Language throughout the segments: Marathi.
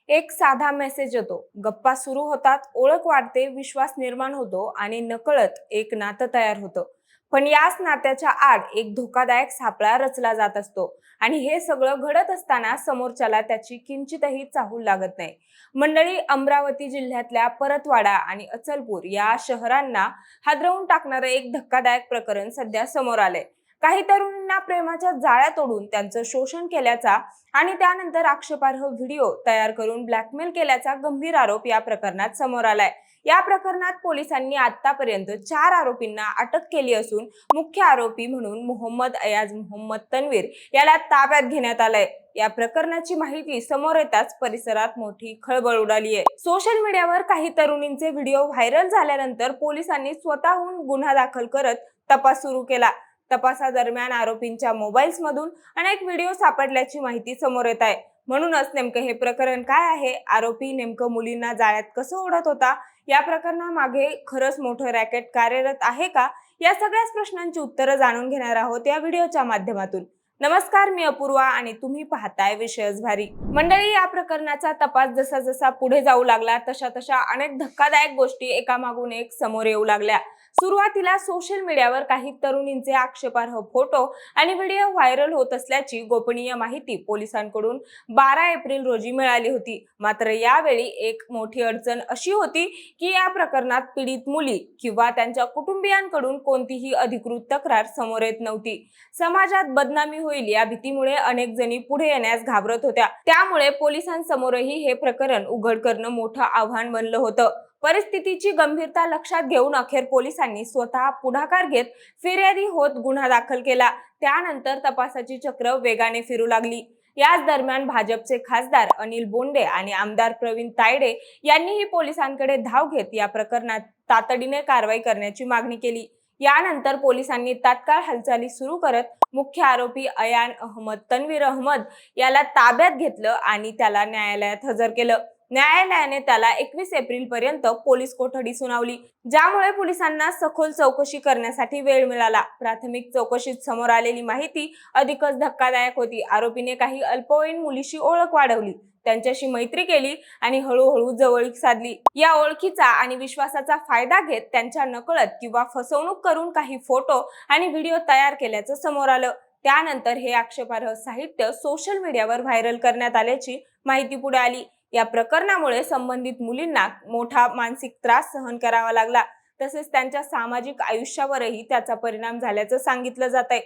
एक साधा मेसेज येतो, गप्पा सुरू होतात, ओळख वाढते, विश्वास निर्माण होतो आणि नकळत एक नातं तयार होतं. पण याच नात्याच्या आड एक धोकादायक सापळा रचला जात असतो आणि हे सगळं घडत असताना समोरच्याला त्याची किंचितही चाहूल लागत नाही. मंडळी, अमरावती जिल्ह्यातल्या परतवाडा आणि अचलपूर या शहरांना हादरवून टाकणारं एक धक्कादायक प्रकरण सध्या समोर आलंय. काही तरुणींना प्रेमाच्या जाळ्यात ओढून त्यांचं शोषण केल्याचा आणि त्यानंतर आक्षेपार्ह व्हिडिओ तयार करून ब्लॅकमेल केल्याचा गंभीर आरोप या प्रकरणात समोर आलाय. या प्रकरणात पोलिसांनी आतापर्यंत 4 आरोपींना अटक केली असून मुख्य आरोपी म्हणून मोहम्मद अयाज मोहम्मद तन्वीर याला ताब्यात घेण्यात आलंय. या प्रकरणाची माहिती समोर येताच परिसरात मोठी खळबळ उडाली आहे. सोशल मीडियावर काही तरुणींचे व्हिडिओ व्हायरल झाल्यानंतर पोलिसांनी स्वतःहून गुन्हा दाखल करत तपास सुरू केला. तपासादरम्यान आरोपींच्या मोबाईल्समधून अनेक व्हिडिओ सापडल्याची माहिती समोर येत आहे. म्हणूनच नेमकं हे प्रकरण काय आहे, आरोपी नेमकं मुलींना जाळ्यात कसं ओढत होता, या प्रकरणामागे खरंच मोठं रॅकेट कार्यरत आहे का, या सगळ्याच प्रश्नांची उत्तरं जाणून घेणार आहोत या व्हिडिओच्या माध्यमातून. नमस्कार, मी अपूर्वा आणि तुम्ही पाहताय विषयच भारी. मंडळी, या प्रकरणाचा तपास जसा जसा पुढे जाऊ लागला तशा तशा अनेक धक्कादायक गोष्टी एकामागून एक समोर येऊ लागल्या. सुरुवातीला सोशल मीडियावर काही तरुणींचे आक्षेपार्ह फोटो आणि व्हिडिओ व्हायरल होत असल्याची गोपनीय माहिती पोलिसांकडून 12 एप्रिल रोजी मिळाली होती. मात्र यावेळी एक मोठी अडचण अशी होती की या प्रकरणात पीडित मुली किंवा त्यांच्या कुटुंबियांकडून कोणतीही अधिकृत तक्रार समोर येत नव्हती. समाजात बदनामी होईल या भीतीमुळे अनेक जणी पुढे येण्यास घाबरत होत्या. त्यामुळे पोलिसांसमोरही हे प्रकरण उघड करणं मोठं आव्हान बनलं होतं. परिस्थितीची गंभीरता लक्षात घेऊन अखेर पोलिसांनी स्वतः पुढाकार घेत फिर्यादी होत गुन्हा दाखल केला. त्यानंतर तपासाची चक्र वेगाने फिरू लागली. याच दरम्यान भाजपचे खासदार अनिल बोंडे आणि आमदार प्रवीण तायडे यांनीही पोलिसांकडे धाव घेत या प्रकरणात तातडीने कारवाई करण्याची मागणी केली. यानंतर पोलिसांनी तात्काळ हालचाली सुरू करत मुख्य आरोपी अयान अहमद तन्वीर अहमद याला ताब्यात घेतलं आणि त्याला न्यायालयात हजर केलं. न्यायालयाने त्याला 21 एप्रिल पर्यंत पोलीस कोठडी सुनावली, ज्यामुळे पोलिसांना सखोल चौकशी करण्यासाठी वेळ मिळाला. प्राथमिक चौकशीत समोर आलेली माहिती अधिकच धक्कादायक होती. आरोपीने काही अल्पवयीन मुलीशी ओळख वाढवली, त्यांच्याशी मैत्री केली आणि हळूहळू जवळीक साधली. या ओळखीचा आणि विश्वासाचा फायदा घेत त्यांच्या नकळत किंवा फसवणूक करून काही फोटो आणि व्हिडिओ तयार केल्याचं समोर आलं. त्यानंतर हे आक्षेपार्ह साहित्य सोशल मीडियावर व्हायरल करण्यात आल्याची माहिती पुढे आली. या प्रकरणामुळे संबंधित मुलींना मोठा मानसिक त्रास सहन करावा लागला, तसेच त्यांच्या सामाजिक आयुष्यावरही त्याचा परिणाम झाल्याचं सांगितलं जात आहे.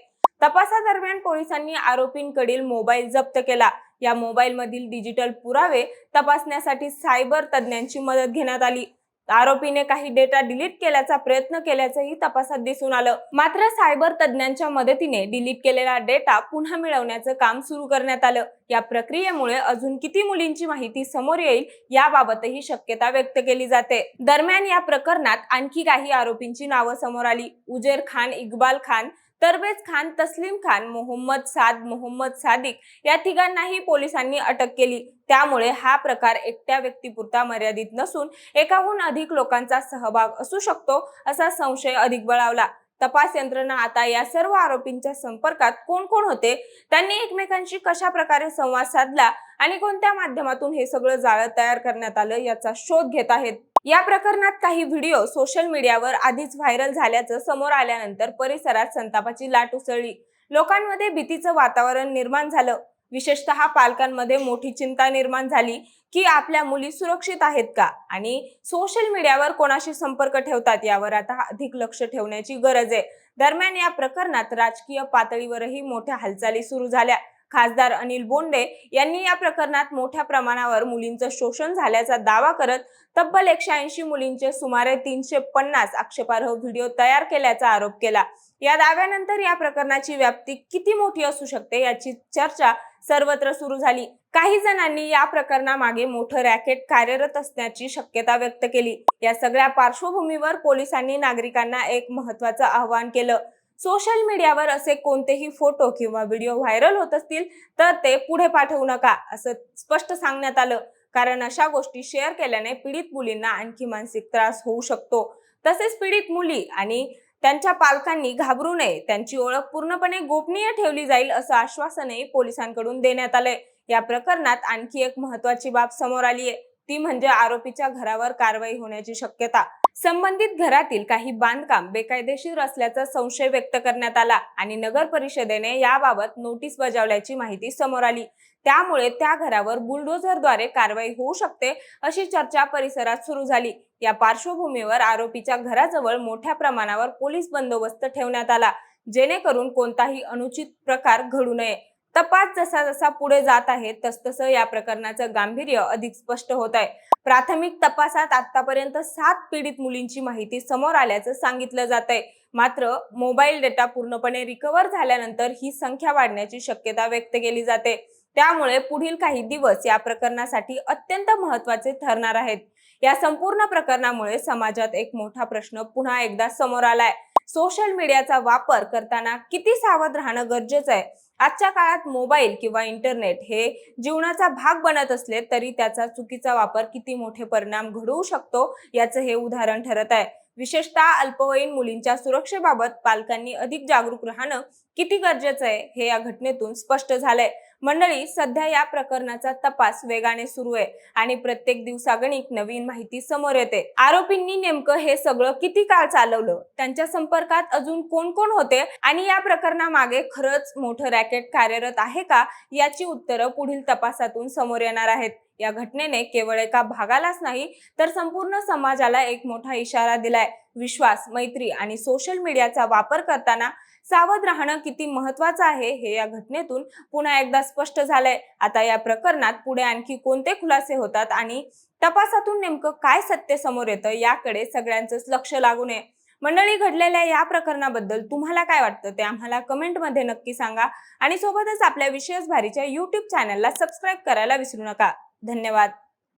तपासादरम्यान पोलिसांनी आरोपींकडील मोबाईल जप्त केला. या मोबाईल मधील डिजिटल पुरावे तपासण्यासाठी सायबर तज्ञांची मदत घेण्यात आली. आरोपीने काही डेटा डिलीट केल्याचा प्रयत्न केल्याचंही तपासात दिसून आलं. मात्र सायबर तज्ञांच्या मदतीने डिलीट केलेला डेटा पुन्हा मिळवण्याचं काम सुरू करण्यात आलं. या प्रक्रियेमुळे अजून किती मुलींची माहिती समोर येईल याबाबतही शक्यता व्यक्त केली जाते. दरम्यान या प्रकरणात आणखी काही आरोपींची नावं समोर आली. उजेर खान, इक्बाल खान, तरवेज खान, तस्लीम खान, मोहम्मद साद, मोहम्मद सादिक या तिघांनाही पोलिसांनी अटक केली. त्यामुळे हा प्रकार एकट्या व्यक्तीपुरता मर्यादित नसून एकाहून अधिक लोकांचा सहभाग असू शकतो असा संशय अधिक बळावला. तपास यंत्रणा आता या सर्व आरोपींच्या संपर्कात कोण कोण होते, त्यांनी एकमेकांशी कशा प्रकारे संवाद साधला आणि कोणत्या माध्यमातून हे सगळं जाळं तयार करण्यात आलं याचा शोध घेत आहेत. या प्रकरणात काही व्हिडिओ सोशल मीडियावर आधीच व्हायरल झाल्याचं समोर आल्यानंतर परिसरात संतापाची लाट उसळली. लोकांमध्ये भीतीचं वातावरण निर्माण झालं. विशेषतः पालकांमध्ये मोठी चिंता निर्माण झाली की आपल्या मुली सुरक्षित आहेत का आणि सोशल मीडियावर कोणाशी संपर्क ठेवतात यावर आता अधिक लक्ष ठेवण्याची गरज आहे. दरम्यान या प्रकरणात राजकीय पातळीवरही मोठ्या हालचाली सुरू झाल्या. खासदार अनिल बोंडे यांनी या प्रकरणात मोठ्या प्रमाणावर मुलींचं शोषण झाल्याचा दावा करत तब्बल 180 मुलींचे सुमारे 350 आक्षेपार्ह व्हिडिओ तयार केल्याचा आरोप केला. या दाव्यानंतर या प्रकरणाची व्याप्ती किती मोठी असू शकते याची चर्चा सर्वत्र सुरू झाली. काही जणांनी या प्रकरणामागे मोठं रॅकेट कार्यरत असण्याची शक्यता व्यक्त केली. या सगळ्या पार्श्वभूमीवर पोलिसांनी नागरिकांना एक महत्त्वाचं आवाहन केलं. सोशल मीडियावर असे कोणतेही फोटो किंवा व्हिडिओ व्हायरल होत असतील तर ते पुढे पाठवू नका, असं स्पष्ट सांगण्यात आलं. कारण अशा गोष्टी शेअर केल्याने पीडित मुलींना आणखी मानसिक त्रास होऊ शकतो. तसेच पीडित मुली आणि त्यांच्या पालकांनी घाबरू नये, त्यांची ओळख पूर्णपणे गोपनीय ठेवली जाईल असं आश्वासनही पोलिसांकडून देण्यात आलंय. या प्रकरणात आणखी एक महत्त्वाची बाब समोर आली आहे, ती म्हणजे आरोपीच्या घरावर कारवाई होण्याची शक्यता. संबंधित घरातील काही बांधकाम बेकायदेशीर असल्याचा संशय व्यक्त करण्यात आला आणि नगर परिषदेने याबाबत नोटीस बजावल्याची माहिती समोर आली. त्यामुळे त्या घरावर बुलडोझरद्वारे कारवाई होऊ शकते अशी चर्चा परिसरात सुरू झाली. या पार्श्वभूमीवर आरोपीच्या घराजवळ मोठ्या प्रमाणावर पोलीस बंदोबस्त ठेवण्यात आला, जेणेकरून कोणताही अनुचित प्रकार घडू नये. तपास जसा जसा पुढे जात आहे तसतसं या प्रकरणाचं गांभीर्य अधिक स्पष्ट होत आहे. प्राथमिक तपासात आतापर्यंत 7 पीडित मुलींची माहिती समोर आल्याचं सांगितलं जात आहे. मात्र मोबाईल डेटा पूर्णपणे रिकव्हर झाल्यानंतर ही संख्या वाढण्याची शक्यता व्यक्त केली जाते. त्यामुळे पुढील काही दिवस या प्रकरणासाठी अत्यंत महत्त्वाचे ठरणार आहेत. या संपूर्ण प्रकरणामुळे समाजात एक मोठा प्रश्न पुन्हा एकदा समोर आलाय. सोशल मीडियाचा वापर करताना किती सावध राहणं गरजेचं आहे? आजच्या काळात मोबाईल किंवा इंटरनेट हे जीवनाचा भाग बनत असले तरी त्याचा चुकीचा वापर किती मोठे परिणाम घडवू शकतो याचं हे उदाहरण ठरत आहे. विशेषतः अल्पवयीन मुलींच्या सुरक्षेबाबत पालकांनी अधिक जागरूक राहणं किती गरजेचं आहे हे या घटनेतून स्पष्ट झालंय. मंडळी, सध्या या प्रकरणाचा तपास वेगाने सुरू आहे आणि प्रत्येक दिवसागणिक नवीन माहिती समोर येते. आरोपींनी नेमकं हे सगळं किती काळ चालवलं, त्यांच्या संपर्कात अजून कोण कोण होते आणि या प्रकरणामागे खरंच मोठं रॅकेट कार्यरत आहे का, याची उत्तरं पुढील तपासातून समोर येणार आहेत. या घटनेने केवळ एका भागालाच नाही तर संपूर्ण समाजाला एक मोठा इशारा दिलाय. विश्वास, मैत्री आणि सोशल मीडियाचा वापर करताना सावध राहणं किती महत्त्वाचं आहे हे या घटनेतून पुन्हा एकदा स्पष्ट झालंय. आता या प्रकरणात पुढे आणखी कोणते खुलासे होतात आणि तपासातून नेमकं काय सत्य समोर येतं याकडे सगळ्यांचंच लक्ष लागू नये. मंडळी, घडलेल्या या प्रकरणाबद्दल तुम्हाला काय वाटतं ते आम्हाला कमेंटमध्ये नक्की सांगा आणि सोबतच आपल्या विशेष भारीच्या YouTube चॅनलला सबस्क्राईब करायला विसरू नका. धन्यवाद.